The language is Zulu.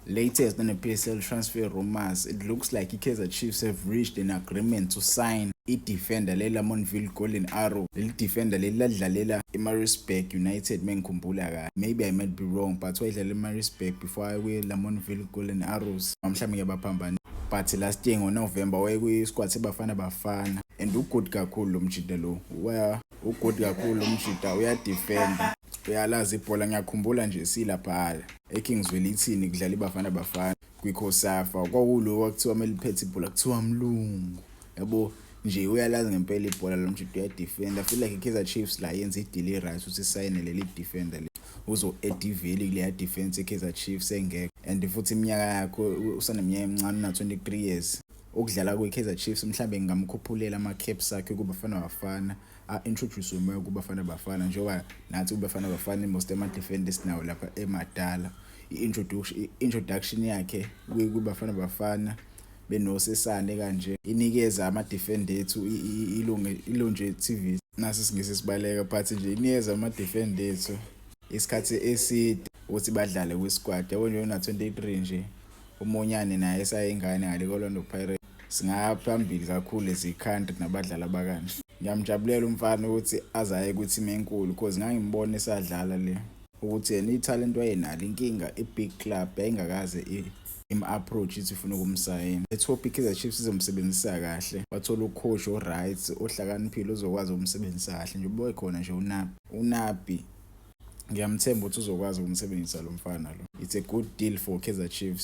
Latest on the PSL transfer rumors, it looks like Kaizer Chiefs have reached an agreement to sign i-defender le-Lamontville Golden Arrow. Leli defender leli ladlalela i-Maritzburg United mengikhumbula kahle. Maybe I might be wrong, but wayedlala i-Maritzburg before aye kwi-Lamontville Golden Arrows. Mhlawumbe ngiyabaphambana. But last year ngoNovember waye kwi-squad seBafana Bafana. And ugood kakhulu lo mjida lo. Ugood kakhulu lo mjida, uyadefenda. Uyalazi ibhola, ngiyakhumbula nje silaphala eKingsville ithini kudlala iBafana Bafana kwiKhosafa. Kwakulo kwakuthiwa meliphethe ibhola kuthiwa Mlungu. Yabo nje uyalazi ngempela ibhola lo mjida, uyadefenda. I feel like iKaizer Chiefs la yenza i-deal right ukuthi sign leli defender le. Uzo ediveli kule defense iKaizer Chiefs engeke. And futhi iminyaka yakho usaneminyaka emincane na 23 years. Ukudlala kweKaizer Chiefs mhlambe ngamkhuphulela ama-caps akhe kuBafana Bafana. Introduce umoya kuBafana Bafana njengoba nathi kuBafana Bafana most ama-defenders nawo lapha emadala. I-introduction yakhe kuBafana Bafana benosesane kanje inikeza ama-defender ethu ilonje TV nasi singise sibaleka but nje inikeza ama-defender ethu isikhathi eside ukuthi badlale kwi-squad. Yabo nje una 23 nje uMonyane naye esayingane ngale Orlando Pirates. Singaphambili kakhulu lezi-country nabadlali abakanje. Ngiyamjabulela umfana ukuthi azaye ku-team enkulu because ngangibona esadlala le ukuthi yena i-talent wayenalo. Inkinga i-big club yayingakaze im-approach ithi ufuna ukumsayina. Let's hope iKaizer Chiefs izomsebenzisa kahle, wathola ucoach o-right ohlakaniphile ozokwazi ukumsebenzisa kahle. Nje uboy khona nje uNabi ngiyamthemba ukuthi uzokwazi ukumsebenzisa lo mfana lo. It's a good deal for Kaizer Chiefs.